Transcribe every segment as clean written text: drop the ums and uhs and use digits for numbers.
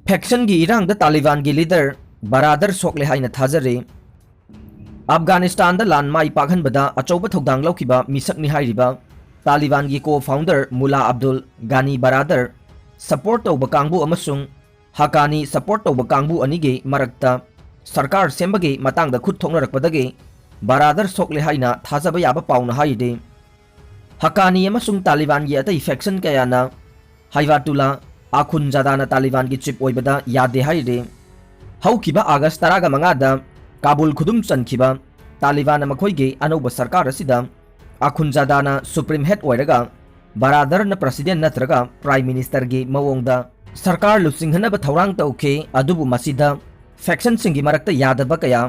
Faction की इरांग तालिबान की leader Baradar सोकले हाइना थाजरे Afghanistan लान माई पाखनबदा अचौब थौदांग लौखिबा मिसकनी हाइरिबा तालिबान की को फाउंडर मुला अब्दुल गानी बरादर सपोर्ट तौब कांगबू अमसुंग हकानी सपोर्ट तौब कांगबू अनिगे मरक्ता सरकार सेंबगे मतांगदा खुद थोकनरकपदगे बरादर सोकले हाइना थाजबा याबा पाउना हाइदे हकानी अमसुंग तालिबान की अतई फैक्शन कयाना हाइवातुला आखुन जादाना तालिबान की चिप ओइबदा यादे हाइदे हौखिबा आगस्ट 15 काबुल खुदुम चनखिबा तालिबान मखोइगे अनौब सरकार असिदा आखुन जादाना सुप्रीम हेड ओइरगा बरादर न प्रेसिडेंट नत्रगा प्राइम मिनिस्टर गे मवोंगदा सरकार लुसिंगहनब थौरांग तौखे अदुबु मसिदा फैक्शन सिंगी मरक्ता यादबा कया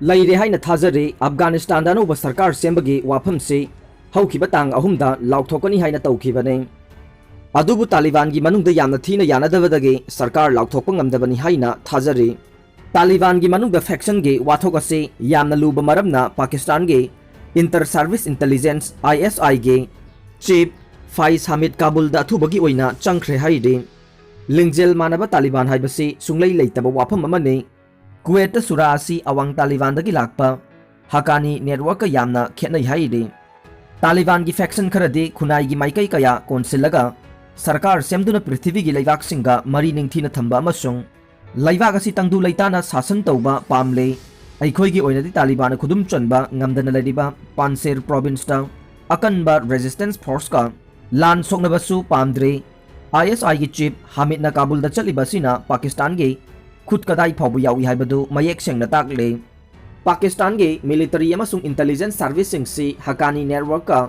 लैरे हाइना थाजरे अफगानिस्तान दा अनौब सरकार सेंबगे वाफम से हौखिबा तांग अहुमदा लाउथोकनी हाइना तौखिबने अदुबु तालिबान की मनुंगदा यामना थीना यानदबदगे सरकार लाउथोकपा ngamdabani हाइना थाजरे तालिबान की मनुंगदा फैक्शन गे वाथोक असे यामना लुब मरमना पाकिस्तान गे इंटर सर्विस इंटेलिजेंस ISI गे चीफ फाइज हामिद काबुल दा अथुबगी ओइना चंख्रे हाइदे लिंगजेल मानबा तालिबान हाइबसे सुंगलै लैतबा वाफम अमने कुवेत सुरासी अवांग तालिबान दगी लाकपा हकानी नेटवर्क यामना खेनै हाइदे तालिबान की फैक्शन खरदे खुनाई की माइकई कया कोनसिलगा सरकार सेमदुना पृथ्वी की लैवाक सिंगा मरी निंगथीना थंबा अमसुंग लैवाक असि तंगदु लैताना शासन तौबा पामले अखोइगी ओइनदि तालिबान खुदुम चनबा ngamdana लैरिबा पानशेर प्रोविंस ता अकनबा रेजिस्टेंस फोर्स का लान सोकनबसु पामद्रे ISI की चीफ हामिद न काबुल दा चलिबसिना पाकिस्तान गे खुद कदाई फावबु यावी हाइबदु मयेक सेंगना ताकले पाकिस्तान गे मिलिटरी अमसुंग इंटेलिजेंस सर्विसिंग से हकानी नेटवर्क का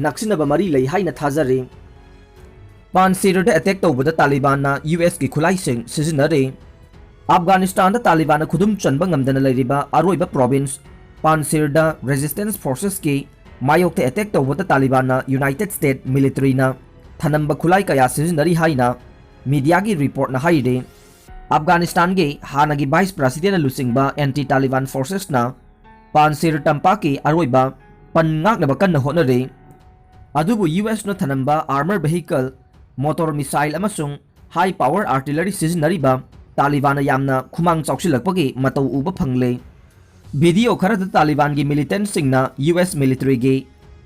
नक्सिनबा मरी लै हाइना थाजरे पानशेर अटैक तौबदा तालिबान ना US की खुलाइसिंग सिजनरे अफगानिस्तान तालिबान खुदुम चनबा ngamdana लैरिबा अरोइबा प्रोविंस पानशेर रेजिस्टेंस फोर्सेस की मायोक्ते अटैक तौबदा तालिबान ना यूनाइटेड स्टेट मिलिटरी ना थनंबा खुलाई कया सिजनरी हाइना मीडिया की रिपोर्ट ना हाइदे अफगानिस्तान के हानगी वाइस प्रेसिडेंट लुसिंगबा एंटी तालिबान फोर्सेस ना पानशेर तंपा की अरोइबा पन्नाकनबा कन्न होनरे अदुबु US न थनंबा आर्मर व्हीकल मोटर मिसाइल अमसुंग हाई पावर आर्टिलरी सिजनरीबा तालिबान यामना खुमांग चौसिलकपगी मतौ उबा फंगले वीडियो खरद तालिबान की मिलिटेंट सिंगना US मिलिटरी गे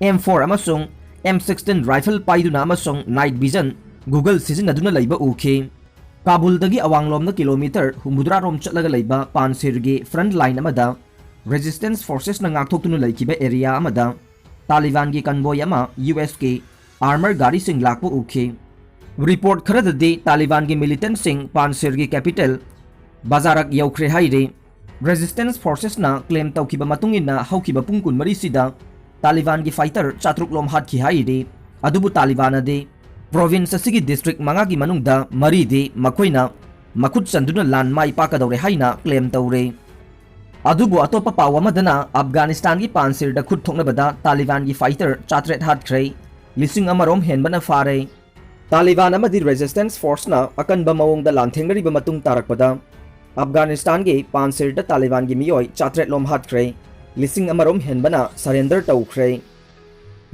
M4 अमसुंग M16 राइफल पाइदुना अमसुंग नाइट विजन गूगल सिजनदुना लैबा उखे काबुलदगी अवांगलोमना किलोमीटर 100 रोम चलगा लैबा पानशेर गे फ्रंट लाइन अमदा रेजिस्टेंस फोर्सेस न ngakthoktuना लैखिबा एरिया अमदा तालिबान की कन्वॉय अमा US के आर्मर गाड़ी सिंग लाकपा उखे रिपोर्ट खरददी तालिबान की मिलिटेंट सिंग पानशेर की कैपिटल बाजारक यौख्रे हाइरे रेजिस्टेंस फोर्सेस ना क्लेम तौखिबा मतुंगिना हौखिबा पुंग 14 सिदा तालिबान की फाइटर चात्रुक लोम हाथखि हाइरे अदुबु तालिबान दे प्रोविंस असि की डिस्ट्रिक्ट मंगा की मनुंगदा मरी दे मखोइना मखुद चंदुना लान माई पाकदौरे हाइना क्लेम तौरे अदुबु अतोपा पाव अमदना अफगानिस्तान की पानशेर दा खुद थोकनबदा तालिबान की फाइटर चात्रेट हाथख्रे लिसिंग अमरोम हेनबना फारे तालिबान अमदी रेजिस्टेंस फोर्स ना अकनबा मवोंगदा लांथेंगरिबा मतुंग तारकपदा अफगानिस्तान के पानशेर दा तालिबान की मियोय चात्रेट लोम हाथख्रे लिसिंग अमरोम हेनबना सरेंडर तौख्रे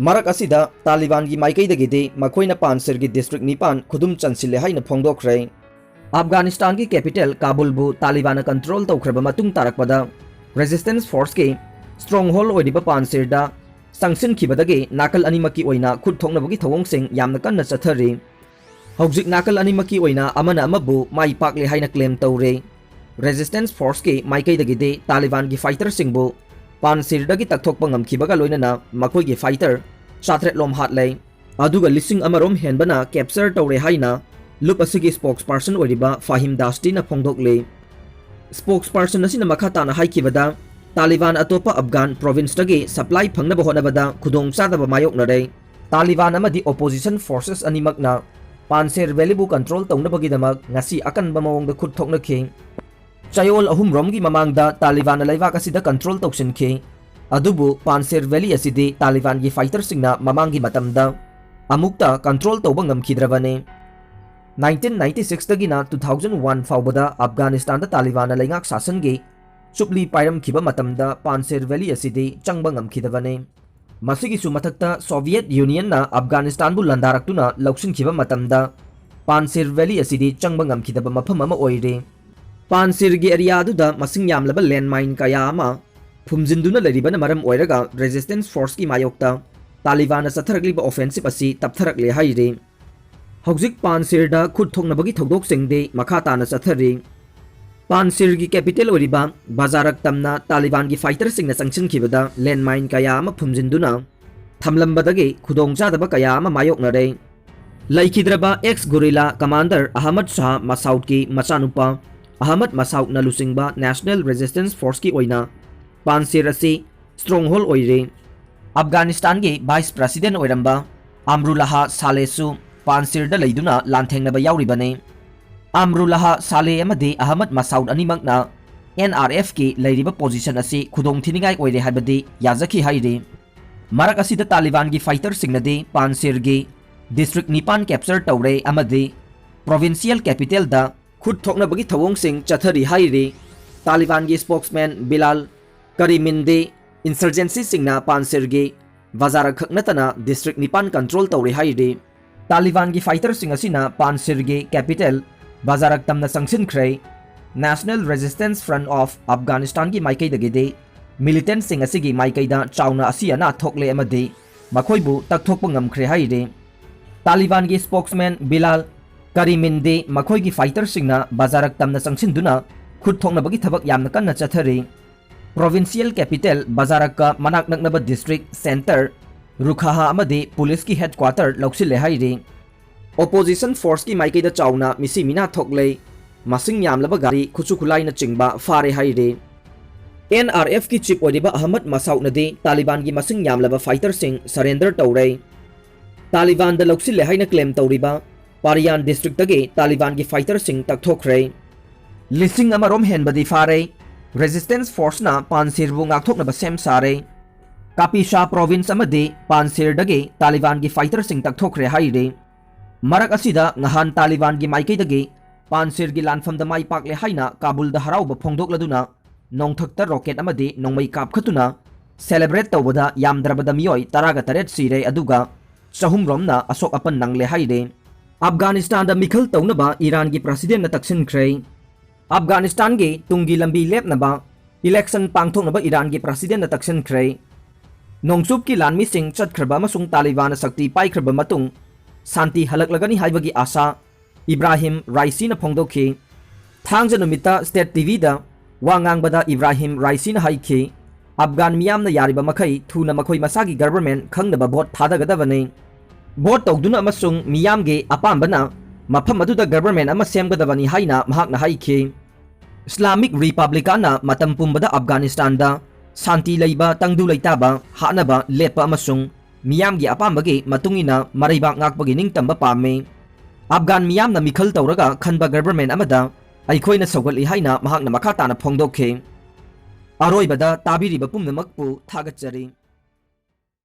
मरक असिदा तालिबान की माइकईदगिदे मखोइना पानशेर की डिस्ट्रिक्ट निपान खुदुम चनसिले हाइना फोंगदोख्रे अफगानिस्तान की कैपिटल काबुलबु तालिबान कंट्रोल तौख्रबा मतुंग तारकपदा रेजिस्टेंस फोर्स के स्ट्रॉन्ग होल्ड ओइदिबा पानशेर दा संगसिनखिबदगे नाकल अनिमकी ओइना खुद थोंगनबगी थवोंगसिंग यामना कन्ना चथरे हौजिक नाकल अनिमकी ओइना अमना अमबु माई पाकले हाइना क्लेम तौरे रेजिस्टेंस फोर्स के माइकईदगिदे तालिबान की फाइटर सिंगबु पानशेरदगी तकथोकपा ngamखिबगा लोइनना मखोइगे फाइटर चात्रेट लोम हातले अदुगा लिसिंग अमरोम हेनबना कैप्चर तौरे हाइना लुप असिगी स्पोक्स पर्सन ओइरिबा फाहिम दास्टीना फोंगदोकले स्पोक्स पर्सन असिना मखाताना हाइखिबदा तालिबान अतोपा अफगान प्रोविंस तगे सप्लाई फंगनबा होनबदा खुदोंग चादबा मायोकनरे तालिबान अमदी ओपोजिशन फोर्सेस अनिमकना पानशेर वैलीबु कंट्रोल तौनबगिदमक ngasi अकनबा मवोंगदा खुद थोकनखे चयोल अहुम रोमगी ममांगदा तालिबान लैवाक असिदा कंट्रोल तौसिनखे अदुबु पानशेर वैली असिदे तालिबान की फाइटर सिंगना ममांगी मतमदा अमुक्ता कंट्रोल तौबा ngamखिद्रबने 1996 तगिना 2001 फावबदा अफगानिस्तान तालिबान लैंगाक शासन गे चुपली पायरम खिबा मतमदा पानशेर वैली असिदे चंगबा ngamखिदबने मसिगिसु मथक्ता सोवियत यूनियन ना अफगानिस्तान बु लंदारक्तुना लौसिनखिबा मतमदा Panjshir Valley asidi changba ngamkhidaba mafam ama oire. Panjshir gi area aduda masing yamlaba landmine kaya ama phumjinduna laribana maram oiraga resistance force ki mayokta Taliban satharakliba offensive asi taptharakle haire. Hojik Panjshir da khud thoknabagi thodok singde makha tana sathari. Panjshir gi capital oriba bazarak tamna Taliban gi fighter singna sanchin khibada landmine kaya ama phumjinduna thamlambadagi khudongchadaba kaya ama mayoknare. Laikhidraba ex guerrilla commander Ahmad Shah Masoud ki machanupa Ahmad Masoud na lusingba National Resistance Force ki oina Panjshir asi stronghold oire. Afghanistan gi Vice President oiramba Amrullah Salesu Panjshir da leiduna lanthengnaba yauribane. Amrullah Saleh amadi Ahmad Masoud animakna NRF ki leiriba position asi khudong thiningai oire habadi yazaki haire. Marak asida Taliban gi fighter singnadi Panjshir gi District Nipan capture tawre amadi provincial capital da khud thoknabagi thawong sing chathari haire. Taliban gi spokesman Bilal Kariminde insurgency singna Panjshir gi Bazara khaknatana District Nipan control tawre haire. Taliban gi fighter sing asina Panjshir gi capital Bazarak tamna sangshin khre National Resistance Front of Afghanistan gi maikai dagide militant sing asigi maikai da chauna asiana thokle amadi makhoibu takthokpa ngamkhre haire. Taliban gi spokesman Bilal Kariminde makhoi gi fighter singna bazarak tamna sangchinduna khud thoknabagi thabak yamna kanna chathari. Provincial capital bazarak ka manak naknaba district center Rukhaha amadi police ki headquarter loksile haire. Opposition force ki maikai da chauna misi mina thokle masing yamlaba gari khuchu khulai na chingba fare haire. NRF ki chief odiba Ahmad Masoud nadi Taliban gi masing yamlaba fighter sing surrender tawre. Taliban da loksile haina claim tawriba Pariyan district tagi Taliban gi fighter sing takthokre. Lising amarom henbadi fare resistance force na Panjshir bu ngakthoknaba sem sare. Kapisha province amadi Panjshir dagi Taliban gi fighter sing takthokre haire. Marak asida ngahan Taliban gi maikai dagi Panjshir gi lanfam da mai pakle haina Kabul da harauba phongdokladuna nongthakta rocket amadi nongmai kapkhatuna celebrate tawbada yamdrabada miyoi taraga taret sire aduga Sahum romna asok apan nangle haire. Afghanistan da mikhal tawnaba Iran gi president na taksin khre. Afghanistan gi tungi lambi lepnaba election pangthoknaba Iran gi president na taksin khre. Nongsup ki lanmi sing chatkraba masung Taliban sakti paikraba matung santi halaklagani haibagi asa Ibrahim Raisi na phongdokhi. Thangja numita State TV da wangang bada Ibrahim Raisi na haikhi Afghan miyam na yariba makai thuna makhoi masagi government khangnaba vote thadagadabane. Vote tawduna amasung miyam ge apambana mafam aduda government ama semgadabani haina mahakna haikhi. Islamic Republican na matam pumbada Afghanistan da santi leiba tangdu leitaba hanaba lepa amasung miyam gi apambagi matungina maraiba ngakpagi ningtamba pame. Afghan miyam na mikhal tawraga khanba government amada aikhoina sawgali haina mahakna makha tana phongdokhe. Aroibada tabiriba pumnamakpu thagatjari.